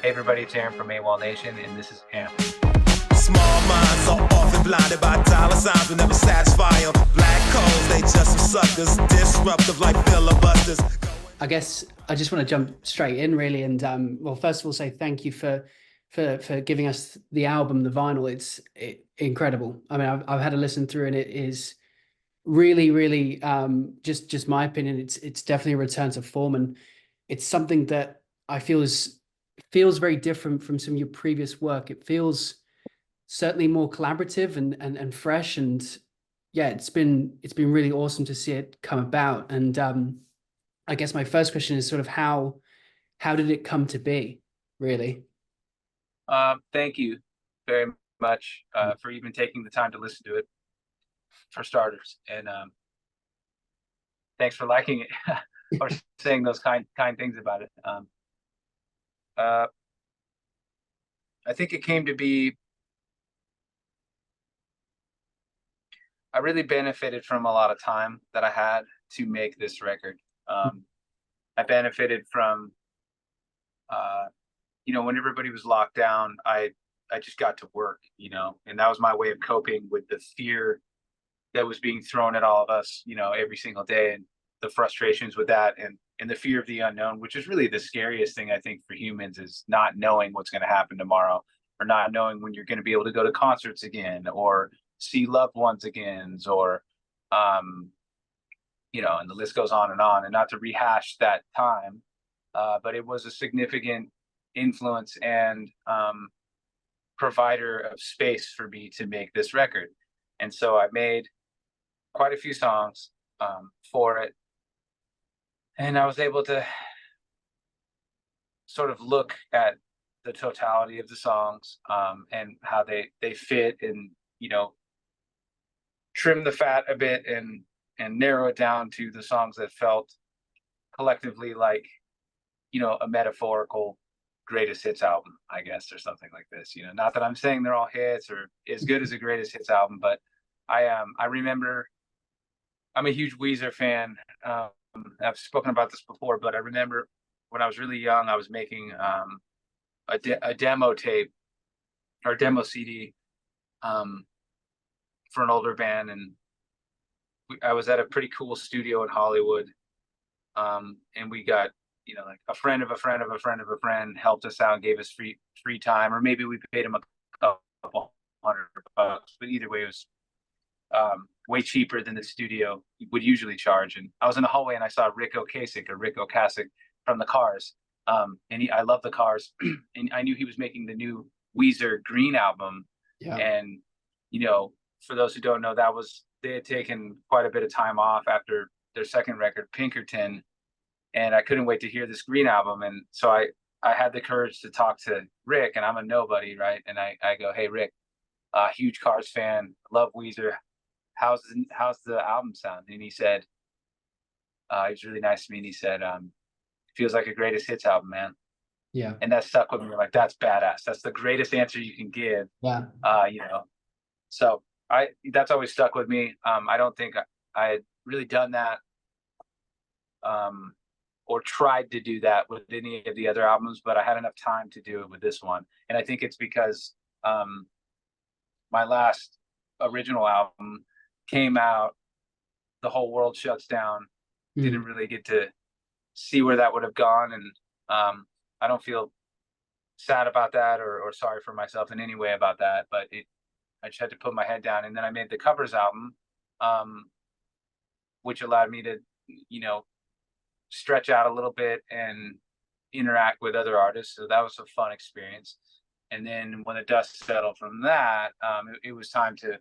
Hey everybody, it's Aaron from AWOLNATION, and this is AMP. Small minds are often blinded by dollar signs, will never satisfy them. Black holes, they just some suckers, disruptive like filibusters. I guess I just want to jump straight in, really, and well, first of all, say thank you for giving us the album, the vinyl. It's incredible. I mean, I've had a listen through, and it is really just my opinion. It's definitely a return to form, and it's something that I feel feels very different from some of your previous work. It feels certainly more collaborative and fresh, and yeah, it's been really awesome to see it come about. And I guess my first question is sort of how did it come to be, really? Thank you very much for even taking the time to listen to it, for starters, and thanks for liking it or saying those kind things about it. I think it came to be, I really benefited from a lot of time that I had to make this record. I benefited from, when everybody was locked down, I just got to work, and that was my way of coping with the fear that was being thrown at all of us, every single day, and the frustrations with that, and the fear of the unknown, which is really the scariest thing, I think, for humans, is not knowing what's going to happen tomorrow, or not knowing when you're going to be able to go to concerts again, or see loved ones again, or, and the list goes on, and not to rehash that time, but it was a significant influence and provider of space for me to make this record. And so I made quite a few songs for it. And I was able to sort of look at the totality of the songs and how they fit, and, trim the fat a bit and narrow it down to the songs that felt collectively like, a metaphorical greatest hits album, I guess, or something like this. Not that I'm saying they're all hits or as good as a greatest hits album, but I remember, I'm a huge Weezer fan. I've spoken about this before, but I remember when I was really young, I was making a demo tape or demo CD for an older band, and I was at a pretty cool studio in Hollywood, and we got, like a friend of a friend of a friend of a friend helped us out and gave us free time, or maybe we paid him a couple $100, but either way, it was way cheaper than the studio would usually charge. And I was in the hallway and I saw Rick Ocasek from the Cars, and I love the Cars, and I knew he was making the new Weezer Green album. Yeah. And for those who don't know, they had taken quite a bit of time off after their second record, Pinkerton, and I couldn't wait to hear this Green album. And so I had the courage to talk to Rick, and I'm a nobody, right? And I go, hey Rick, huge Cars fan, love Weezer, how's the album sound? And he said, he was really nice to me, and he said, feels like a greatest hits album, man. Yeah. And that stuck with me. Like, that's badass. That's the greatest answer you can give. Yeah. So that's always stuck with me. I don't think I had really done that or tried to do that with any of the other albums, but I had enough time to do it with this one. And I think it's because my last original album came out, the whole world shuts down, didn't really get to see where that would have gone, and I don't feel sad about that or sorry for myself in any way about that, but I just had to put my head down. And then I made the covers album, which allowed me to stretch out a little bit and interact with other artists, so that was a fun experience. And then when the dust settled from that, it was time to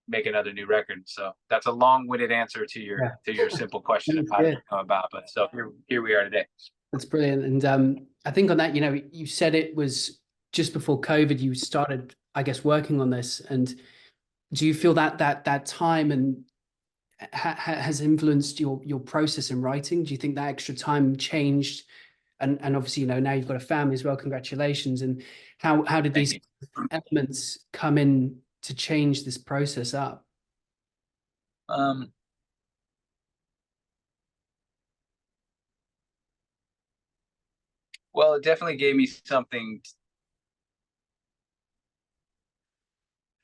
make another new record. So that's a long-winded answer to your simple question of how did it come about. But so here we are today. That's brilliant. And I think on that, you said it was just before COVID you started, I guess, working on this. And do you feel that time and has influenced your process in writing? Do you think that extra time changed? And obviously, now you've got a family as well. Congratulations. And how did these elements come in to change this process up? Well, it definitely gave me something,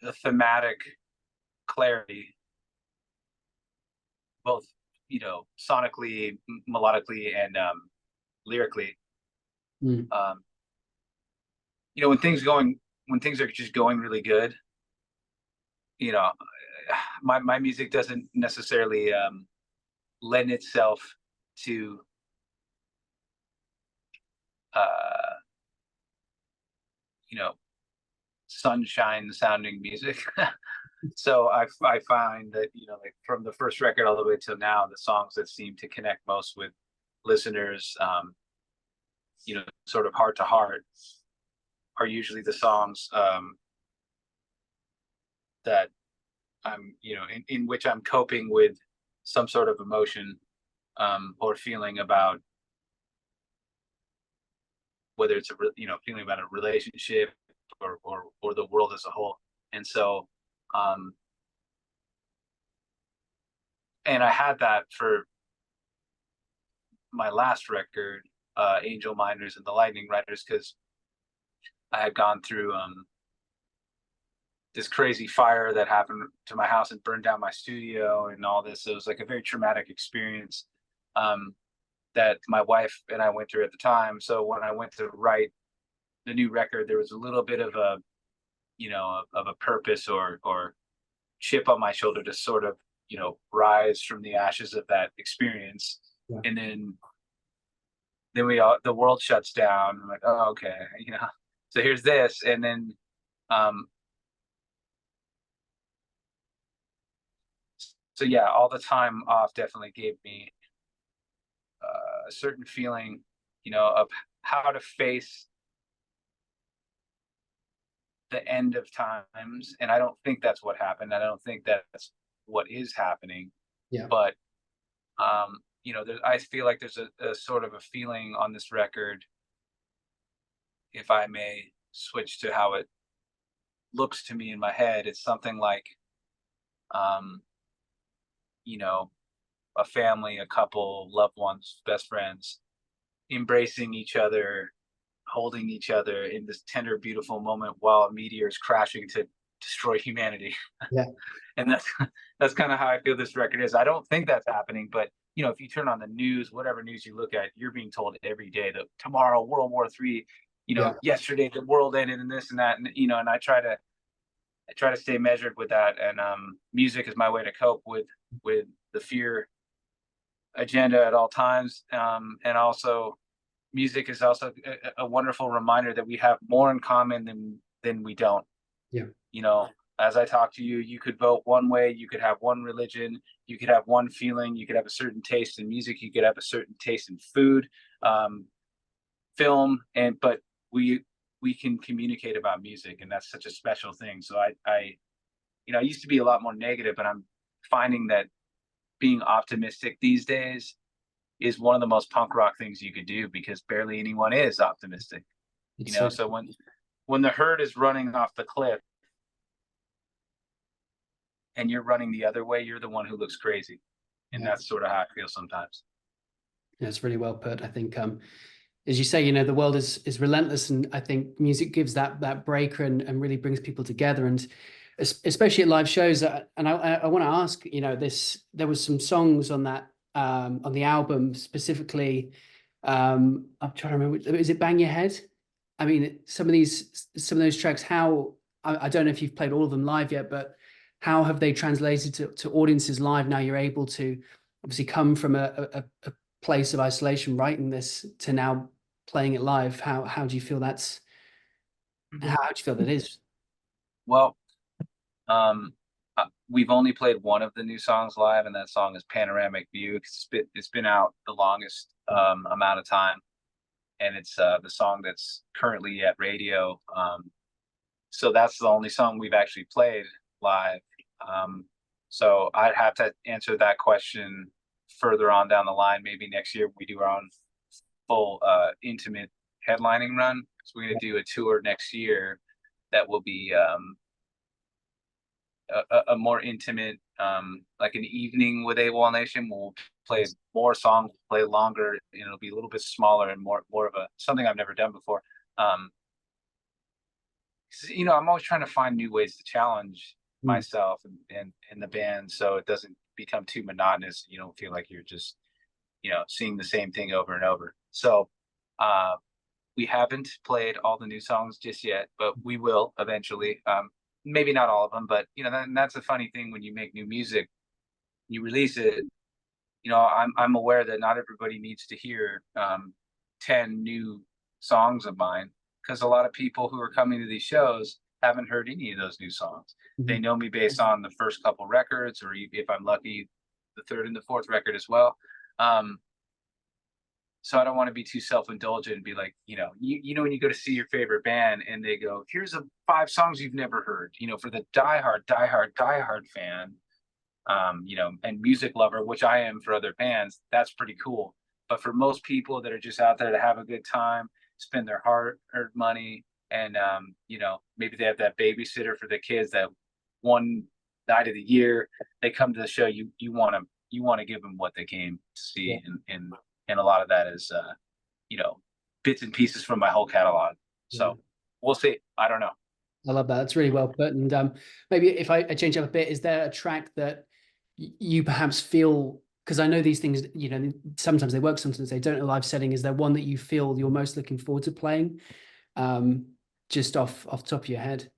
a thematic clarity, both, sonically, melodically, and lyrically. Mm. Um, when things are just going really good, you know, my music doesn't necessarily lend itself to uh, you know, sunshine sounding music. So I find that, like from the first record all the way till now, the songs that seem to connect most with listeners, sort of heart to heart, are usually the songs that I'm, in which I'm coping with some sort of emotion or feeling about, whether it's feeling about a relationship or the world as a whole. And so, um, and I had that for my last record, Angel Miners and the Lightning Riders, because I had gone through this crazy fire that happened to my house and burned down my studio and all this. So it was like a very traumatic experience that my wife and I went through at the time. So when I went to write the new record, there was a little bit of a, of a purpose or chip on my shoulder to sort of, rise from the ashes of that experience. Yeah. And then the world shuts down. I'm like, oh, okay, so here's this. And then so yeah, all the time off definitely gave me a certain feeling, of how to face the end of times. And I don't think that's what happened. I don't think that's what is happening. Yeah. But I feel like there's a sort of a feeling on this record, if I may switch to how it looks to me in my head. It's something like, um, a family, a couple, loved ones, best friends, embracing each other, holding each other in this tender, beautiful moment while a meteor is crashing to destroy humanity. Yeah. And that's kind of how I feel this record is. I don't think that's happening, but if you turn on the news, whatever news you look at, you're being told every day that tomorrow World War III, Yeah. yesterday the world ended and this and that, and and I try to stay measured with that. And music is my way to cope with the fear agenda at all times. And also, music is also a wonderful reminder that we have more in common than we don't. Yeah. As I talk to you, you could vote one way, you could have one religion, you could have one feeling, you could have a certain taste in music, you could have a certain taste in food, film, but we can communicate about music, and that's such a special thing. So I used to be a lot more negative, but I'm finding that being optimistic these days is one of the most punk rock things you could do, because barely anyone is optimistic. So when the herd is running off the cliff and you're running the other way, you're the one who looks crazy. And that's sort of how I feel sometimes. Yeah, it's really well put. I think, as you say, the world is relentless, and I think music gives that breaker and really brings people together, and especially at live shows. And I want to ask, there was some songs on that on the album specifically. I'm trying to remember. Is it "Bang Your Head"? I mean, some of those tracks. How I don't know if you've played all of them live yet, but how have they translated to audiences live? Now you're able to obviously come from a place of isolation, writing this, to now playing it live. How do you feel that's? How do you feel that is? Well, we've only played one of the new songs live, and that song is "Panoramic View." It's been out the longest amount of time, and it's the song that's currently at radio. So that's the only song we've actually played live. So I'd have to answer that question further on down the line. Maybe next year we do our own full intimate headlining run. So we're going to do a tour next year that will be a more intimate, like an evening with AWOLNATION. We'll play more songs, play longer, and it'll be a little bit smaller and more of a something I've never done before. 'Cause, you know, I'm always trying to find new ways to challenge myself and the band, so it doesn't become too monotonous. You don't feel like you're just, you know, seeing the same thing over and over. So we haven't played all the new songs just yet, but we will eventually. Maybe not all of them, but you know, that's a funny thing when you make new music, you release it. You know, I'm aware that not everybody needs to hear 10 new songs of mine, because a lot of people who are coming to these shows haven't heard any of those new songs. They know me based on the first couple records, or if I'm lucky, the third and the fourth record as well. So I don't want to be too self-indulgent and be like, you know, you know, when you go to see your favorite band and they go, here's 5 songs you've never heard, you know, for the diehard fan, you know, and music lover, which I am for other bands, that's pretty cool. But for most people that are just out there to have a good time, spend their hard-earned money, and you know, maybe they have that babysitter for the kids that one night of the year they come to the show, you want to give them what they came to see. And a lot of that is you know, bits and pieces from my whole catalog. So we'll see. I don't know. I love that. That's really well put. And maybe if I change up a bit, is there a track that you perhaps feel, because I know these things, you know, sometimes they work, sometimes they don't in a live setting. Is there one that you feel you're most looking forward to playing? Just off the top of your head.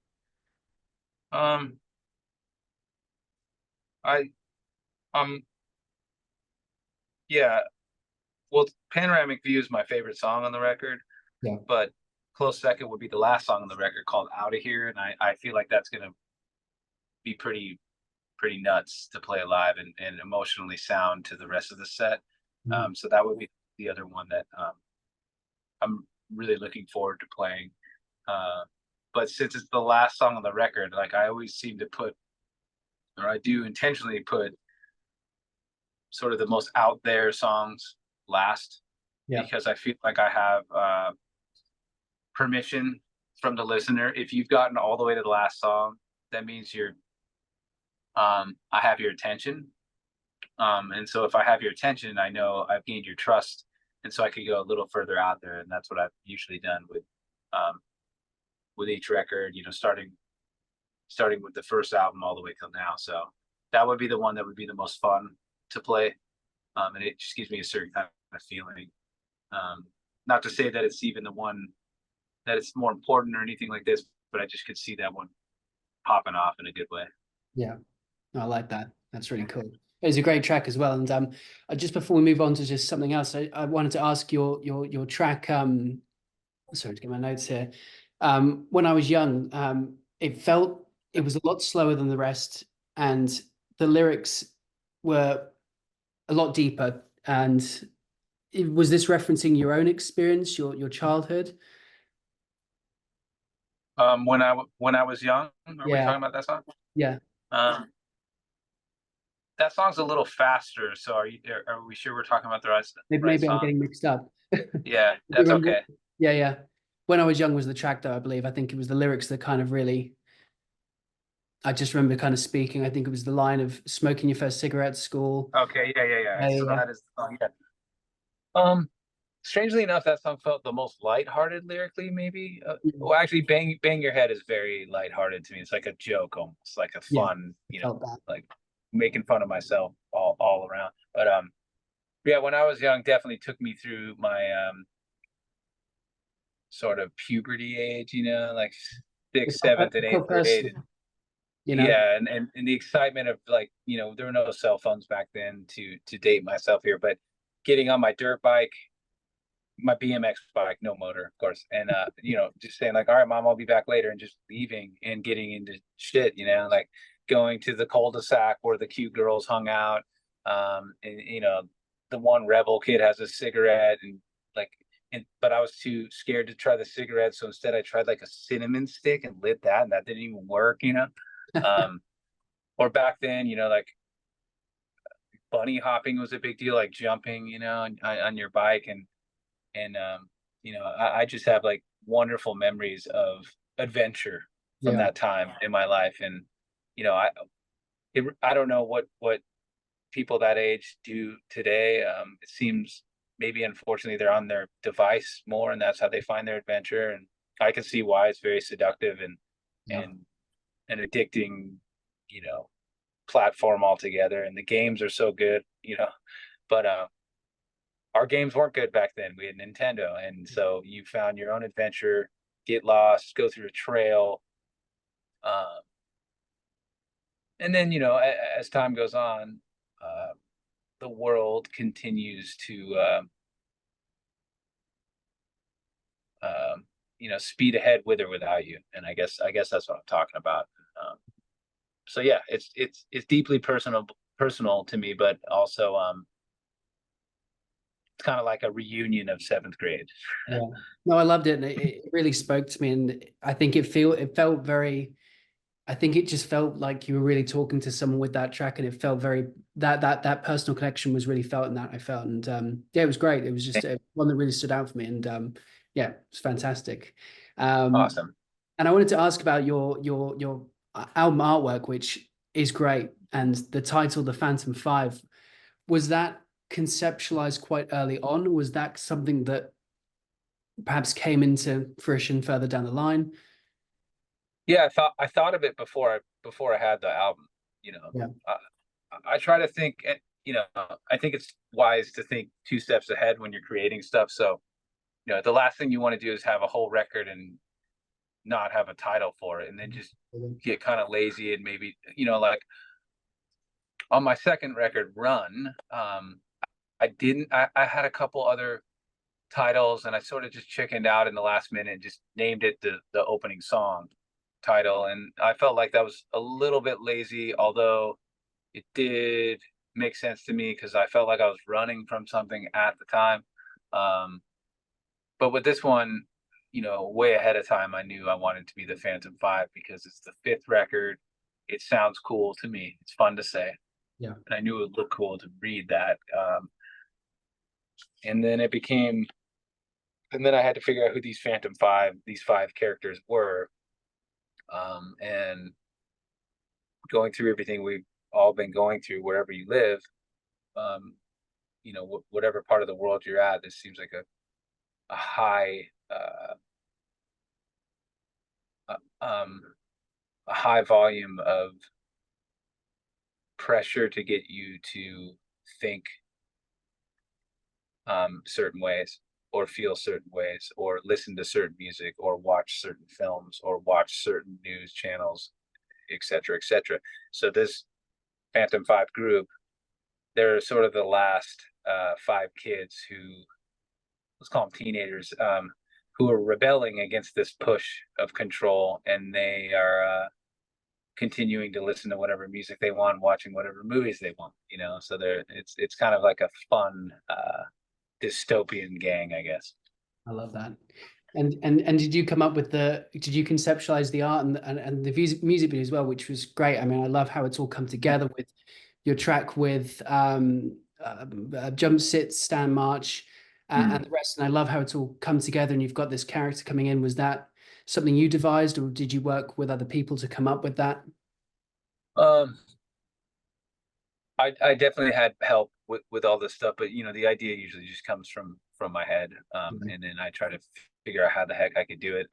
Yeah. Well, Panoramic View is my favorite song on the record. Yeah. But close second would be the last song on the record called Out of Here. And I feel like that's gonna be pretty nuts to play live and emotionally sound to the rest of the set. So that would be the other one that I'm really looking forward to playing. But since it's the last song on the record, like I always seem to put, or I do intentionally put, sort of the most out there songs last, because I feel like I have permission from the listener. If you've gotten all the way to the last song, that means you're I have your attention. And so if I have your attention, I know I've gained your trust, and so I could go a little further out there. And that's what I've usually done with each record, you know, starting with the first album all the way till now. So that would be the one that would be the most fun to play. And it just gives me a certain kind of feeling. Not to say that it's even the one that it's more important or anything like this, but I just could see that one popping off in a good way. Yeah, I like that. That's really cool. It's a great track as well. And just before we move on to just something else, I wanted to ask your track. Sorry to get my notes here. When I was young, it was a lot slower than the rest, and the lyrics were a lot deeper. And was this referencing your own experience, your childhood? When I was young, are we talking about that song? Yeah. That song's a little faster. So are we sure we're talking about the right song? Maybe I'm getting mixed up. Yeah, that's okay. Yeah. When I Was Young was the track, though, I believe. I think it was the lyrics that kind of really, I just remember kind of speaking. I think it was the line of smoking your first cigarette at school. Okay, yeah. So that is the song, yeah. Strangely enough, that song felt the most lighthearted lyrically, maybe. Well, actually, Bang Your Head is very lighthearted to me. It's like a joke, almost like a fun, you know, like making fun of myself all around. But yeah, when I was young, definitely took me through my sort of puberty age, you know, like 6th, 7th, and 8th grade. You know? Yeah, and the excitement of, like, you know, there were no cell phones back then to date myself here, but getting on my dirt bike, my BMX bike, no motor, of course, and you know, just saying like, all right, Mom, I'll be back later, and just leaving and getting into shit, you know, like going to the cul-de-sac where the cute girls hung out, and you know, the one rebel kid has a cigarette, and like, but I was too scared to try the cigarette, so instead I tried like a cinnamon stick and lit that, and that didn't even work, you know. Or back then, you know, like bunny hopping was a big deal, like jumping, you know, on your bike, and you know, I just have like wonderful memories of adventure from that time in my life. And you know, I don't know what people that age do today. It seems maybe unfortunately they're on their device more, and that's how they find their adventure. And I can see why it's very seductive Yeah. and an addicting, you know, platform altogether. And the games are so good, you know, but our games weren't good back then. We had Nintendo, and so you found your own adventure, get lost, go through a trail, um, and then you know, as time goes on, uh, the world continues to you know, speed ahead with or without you. And I guess that's what I'm talking about. Um, so yeah, it's deeply personal to me, but also it's kind of like a reunion of seventh grade. Yeah. No, I loved it, and it really spoke to me, and I think it felt very. I think it just felt like you were really talking to someone with that track, and it felt very that personal connection was really felt in that I felt, and yeah, it was great. It was just one that really stood out for me, and yeah, it's fantastic. Um, Awesome. and I wanted to ask about your album artwork, which is great, and the title, "The Phantom Five," was that conceptualized quite early on? Or was that something that perhaps came into fruition further down the line? Yeah, I thought of it before I had the album. You know, Yeah. I try to think. You know, I think it's wise to think two steps ahead when you're creating stuff. So, you know, the last thing you want to do is have a whole record and not have a title for it, and then just get kind of lazy and maybe, you know, like on my second record, Run, I had a couple other titles, and I sort of just chickened out in the last minute and just named it the opening song title. And I felt like that was a little bit lazy, although it did make sense to me because I felt like I was running from something at the time. Um, but with this one, you know, way ahead of time, I knew I wanted to be the Phantom Five because it's the fifth record. It sounds cool to me. It's fun to say, Yeah. and I knew it would look cool to read that. And then it became, and then I had to figure out who these five characters were. And going through everything we've all been going through, wherever you live, um, you know, whatever part of the world you're at, this seems like a high, uh, um, a high volume of pressure to get you to think certain ways or feel certain ways or listen to certain music or watch certain films or watch certain news channels, etc., etc. So this Phantom Five group, they're sort of the last five kids who, let's call them teenagers, who are rebelling against this push of control, and they are continuing to listen to whatever music they want, watching whatever movies they want. You know, so it's kind of like a fun dystopian gang, I guess. I love that. And did you come up with did you conceptualize the art and the music video as well, which was great? I mean, I love how it's all come together with your track with Jump Sit, Stand March, and the rest. And I love how it's all come together and you've got this character coming in. Was that something you devised, or did you work with other people to come up with that? Um, I definitely had help with all this stuff, but you know, the idea usually just comes from my head, and then I try to figure out how the heck I could do it.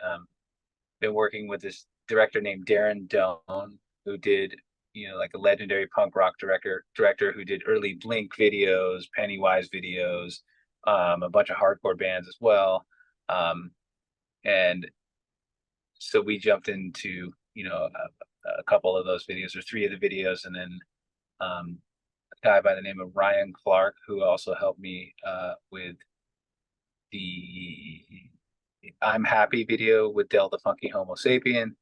Been working with this director named Darren Doan, who did, you know, like a legendary punk rock director who did early Blink videos, Pennywise videos, a bunch of hardcore bands as well. And so we jumped into, you know, a couple of those videos or three of the videos, and then um, a guy by the name of Ryan Clark, who also helped me with the I'm Happy video with Del the Funky Homo Sapien.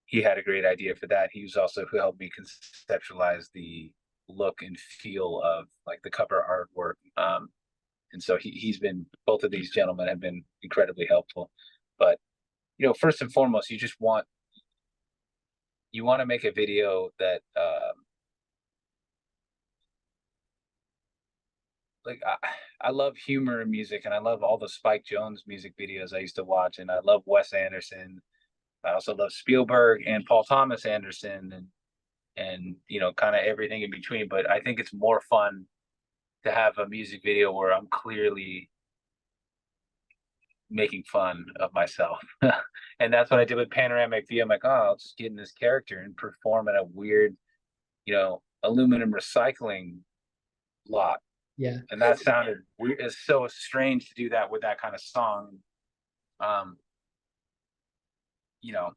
He had a great idea for that. He was also who helped me conceptualize the look and feel of like the cover artwork. And so he's been, both of these gentlemen have been incredibly helpful. But, you know, first and foremost, you want to make a video that like I love humor in music, and I love all the Spike Jones music videos I used to watch, and I love Wes Anderson, I also love Spielberg and Paul Thomas Anderson and you know, kind of everything in between. But I think it's more fun to have a music video where I'm clearly making fun of myself. And that's what I did with Panoramic View. I'm like, oh, I'll just get in this character and perform at a weird, you know, aluminum recycling lot. Yeah. And that sounded weird. It's so strange to do that with that kind of song. You know,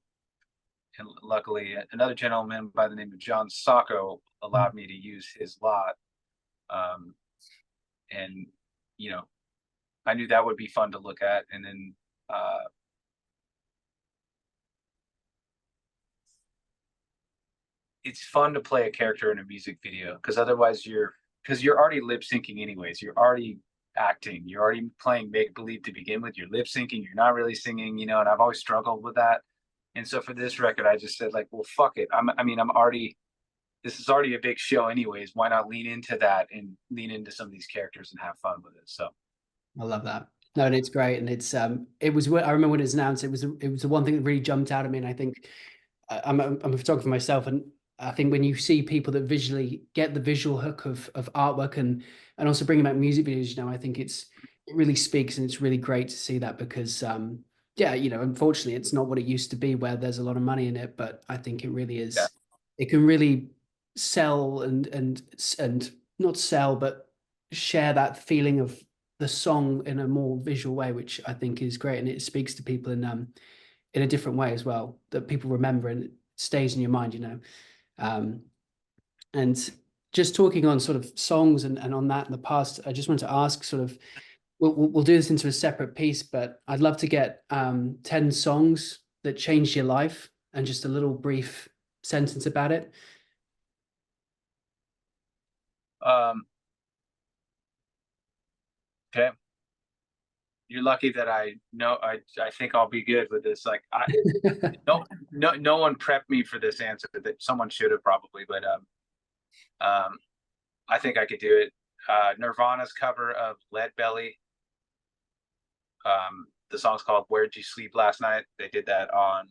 and luckily another gentleman by the name of John Sacco allowed me to use his lot. And, you know, I knew that would be fun to look at. And then, it's fun to play a character in a music video because otherwise you're already lip syncing anyways. You're already acting. You're already playing make believe to begin with. You're lip syncing. You're not really singing, you know. And I've always struggled with that. And so for this record, I just said like, well, fuck it. This is already a big show anyways. Why not lean into that and lean into some of these characters and have fun with it? So I love that. No, and it's great. And it's, it was, I remember when it was announced, it was the one thing that really jumped out at me. And I think I'm a photographer myself. And I think when you see people that visually get the visual hook of artwork and also bringing back music videos, you know, I think it really speaks, and it's really great to see that because, yeah, you know, unfortunately it's not what it used to be where there's a lot of money in it, but I think it really is. Yeah. It can really sell and not sell, but share that feeling of the song in a more visual way, which I think is great. And it speaks to people in a different way as well, that people remember and it stays in your mind, you know. And just talking on sort of songs and on that in the past, I just want to ask sort of, we'll do this into a separate piece, but I'd love to get 10 songs that changed your life and just a little brief sentence about it. Okay. You're lucky that I think I'll be good with this. Like no one prepped me for this answer. That someone should have probably, but I think I could do it. Nirvana's cover of Lead Belly. The song's called "Where'd You Sleep Last Night." They did that on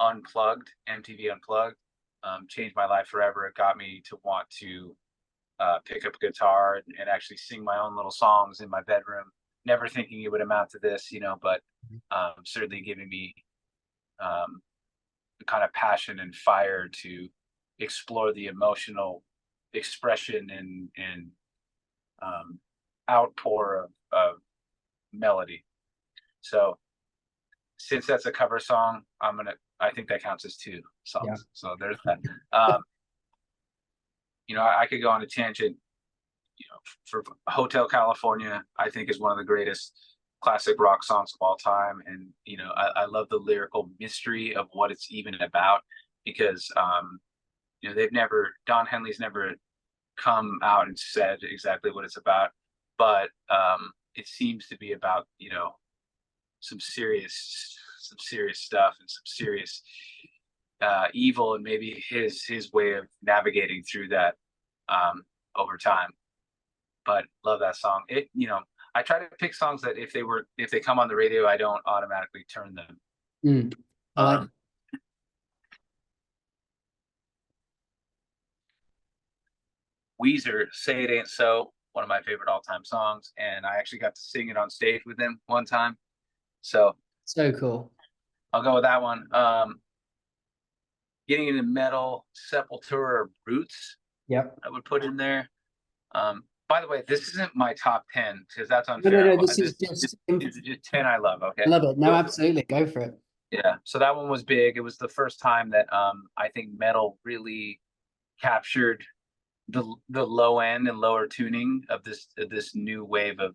Unplugged, MTV Unplugged. Changed my life forever. It got me to want to pick up a guitar and actually sing my own little songs in my bedroom. Never thinking it would amount to this, you know, but certainly giving me the kind of passion and fire to explore the emotional expression and outpour of melody. So since that's a cover song, I think that counts as 2 songs. Yeah. So there's that. You know, I could go on a tangent. You know, for Hotel California, I think is one of the greatest classic rock songs of all time. And, you know, I love the lyrical mystery of what it's even about because, you know, Don Henley's never come out and said exactly what it's about, but it seems to be about, you know, some serious stuff and some serious evil, and maybe his way of navigating through that over time. But love that song. It, you know, I try to pick songs that if they come on the radio, I don't automatically turn them. Weezer, "Say It Ain't So," one of my favorite all-time songs, and I actually got to sing it on stage with them one time. So cool. I'll go with that one. Getting into metal, Sepultura, Roots. Yep. I would put in there. By the way, this isn't my top 10 because that's unfair. No, this is just 10 I love. Okay. I love it. No, absolutely. Go for it. Yeah. So that one was big. It was the first time that I think metal really captured the low end and lower tuning of this new wave of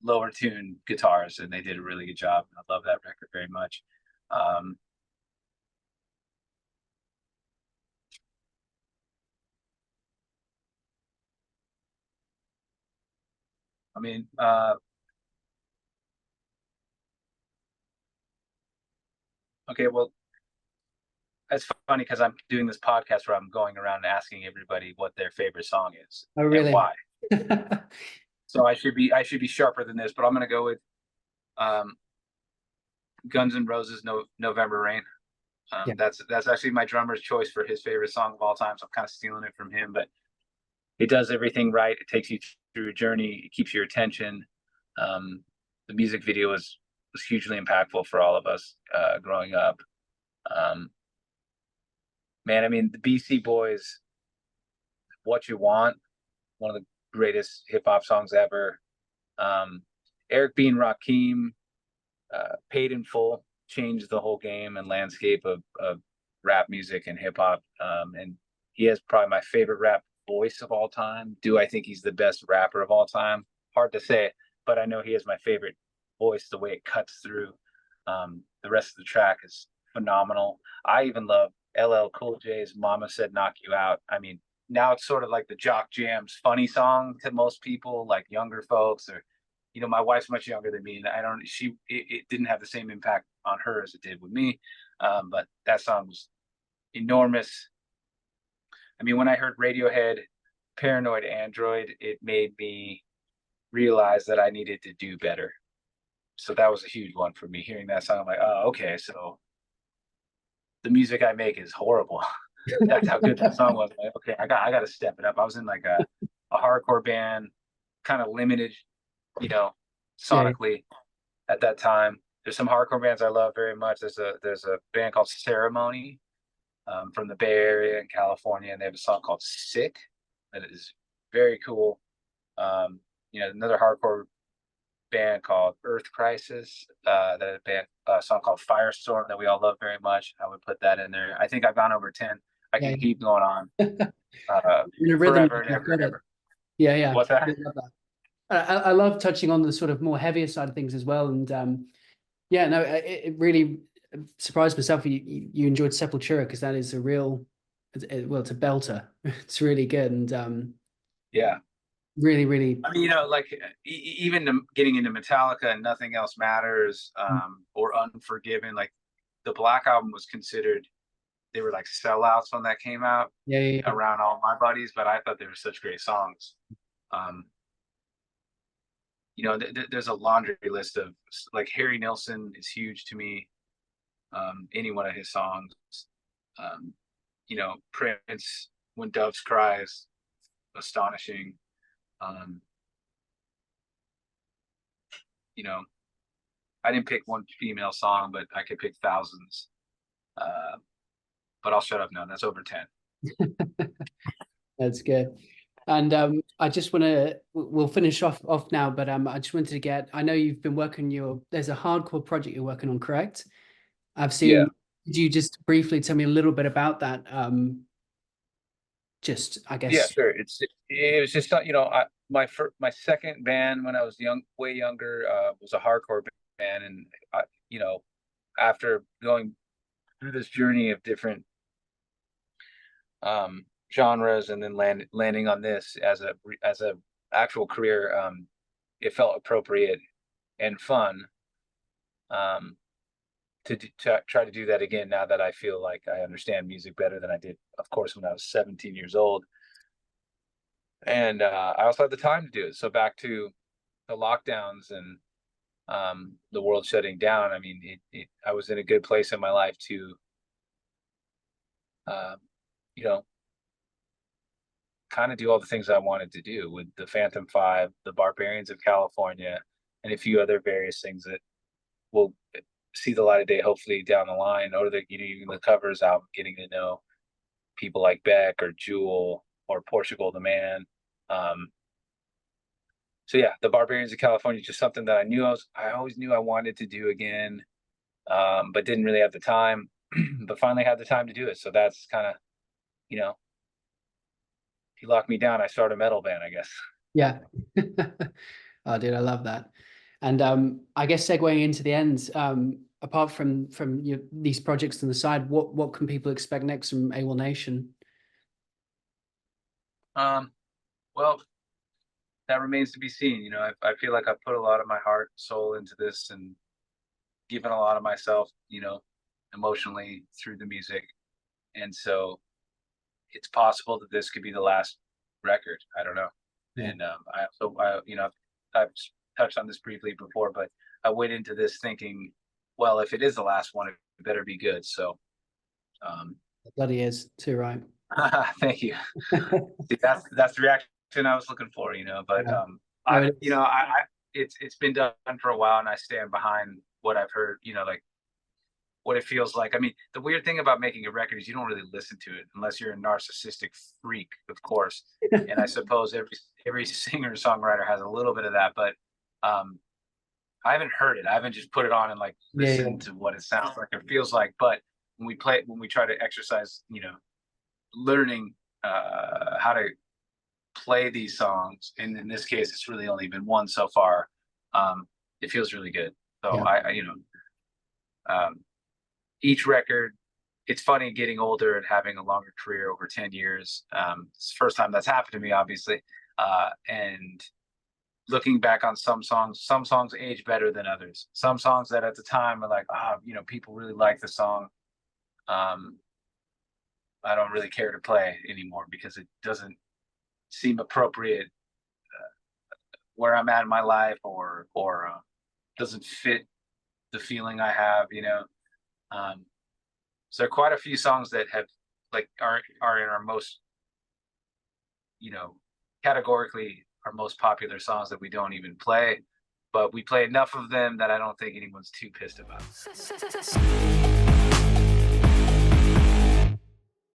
lower tuned guitars, and they did a really good job. I love that record very much. I mean, okay, well, that's funny because I'm doing this podcast where I'm going around and asking everybody what their favorite song is. Oh, really? And why. So I should be sharper than this, but I'm going to go with Guns N' Roses, November Rain. Yeah. That's actually my drummer's choice for his favorite song of all time. So I'm kind of stealing it from him, but it does everything right. It takes you through a journey. It keeps your attention. The music video was hugely impactful for all of us growing up. Man, I mean, the BC Boys, "What You Want," one of the greatest hip hop songs ever. Eric B. and Rakim, "Paid in Full," changed the whole game and landscape of rap music and hip hop. And he has probably my favorite rap voice of all time. Do I think he's the best rapper of all time? Hard to say, but I know he has my favorite voice, the way it cuts through. The rest of the track is phenomenal. I even love LL Cool J's "Mama Said Knock You Out." I mean, now it's sort of like the Jock Jams funny song to most people, like younger folks, or my wife's much younger than me, and it didn't have the same impact on her as it did with me. But that song was enormous. I mean, when I heard Radiohead, "Paranoid Android," it made me realize that I needed to do better. So that was a huge one for me. Hearing that song, I'm like, oh, okay, so the music I make is horrible. That's how good that song was. Like, okay, I got to step it up. I was in like a hardcore band, kind of limited, sonically at that time. There's some hardcore bands I love very much. There's a band called Ceremony from the Bay Area in California, and they have a song called "Sick" that is very cool. Another hardcore band called Earth Crisis, a song called "Firestorm" that we all love very much. I would put that in there. I think I've gone over 10. I can keep going on In a rhythm, forever and ever. Yeah. What's that? I love that. I love touching on the sort of more heavier side of things as well. And it really surprised myself. You enjoyed Sepultura, because that is it's a belter. It's really good. And yeah, really, really. I mean, like even getting into Metallica and "Nothing Else Matters" or "Unforgiven," like the Black Album was considered, they were like sellouts when that came out. Yeah. Around all my buddies, but I thought they were such great songs. There's a laundry list of, like, Harry Nilsson is huge to me. Any one of his songs. Prince, "When Doves Cry" is astonishing. I didn't pick one female song, but I could pick thousands. But I'll shut up now. That's over 10. That's good. And I just want to, we'll finish off now, but I just wanted to get, I know you've been working there's a hardcore project you're working on, correct? I've seen. Yeah. Could you just briefly tell me a little bit about that? Just, I guess. Yeah, sure. It was just, my second band when I was way younger, was a hardcore band, and after going through this journey of different genres, and then landing on this as a actual career, it felt appropriate and fun to try to do that again, now that I feel like I understand music better than I did, of course, when I was 17 years old. And I also had the time to do it. So back to the lockdowns and the world shutting down, I mean, I was in a good place in my life to kind of do all the things I wanted to do with the Phantom Five, the Barbarians of California, and a few other various things that will see the light of day hopefully down the line, or even the covers album, getting to know people like Beck or Jewel or Portugal the Man. So yeah, the Barbarians of California is just something that I always knew I wanted to do again, but didn't really have the time, but finally had the time to do it. So that's kind of, if you lock me down, I start a metal band, I guess. Yeah. Oh, dude, I love that. And I guess segueing into the end, apart from these projects on the side, what can people expect next from AWOLNATION? Well, that remains to be seen. I feel like I put a lot of my heart and soul into this, and given a lot of myself, emotionally through the music. And so it's possible that this could be the last record. I don't know. Yeah. And I've touched on this briefly before, but I went into this thinking well, if it is the last one, it better be good. So, It bloody is too right. thank you. See, that's the reaction I was looking for, you know. But Yeah. I, you know, it's been done for a while, and I stand behind what I've heard. You know, like what it feels like. I mean, the weird thing about making a record is you don't really listen to it unless you're a narcissistic freak, of course. And I suppose every singer songwriter has a little bit of that, but I haven't heard it. I haven't just put it on and like listened to what it sounds like or feels like. But when we try to exercise, you know, learning how to play these songs, and in this case, it's really only been one so far. It feels really good. So I you know, each record, it's funny getting older and having a longer career over 10 years. It's the first time that's happened to me, obviously. And looking back on some songs age better than others. Some songs that at the time are like, you know, people really like the song. I don't really care to play anymore because it doesn't seem appropriate where I'm at in my life, or doesn't fit the feeling I have, you know. So there are quite a few songs that have like are in our most, you know, categorically our most popular songs that we don't even play, but we play enough of them that I don't think anyone's too pissed about.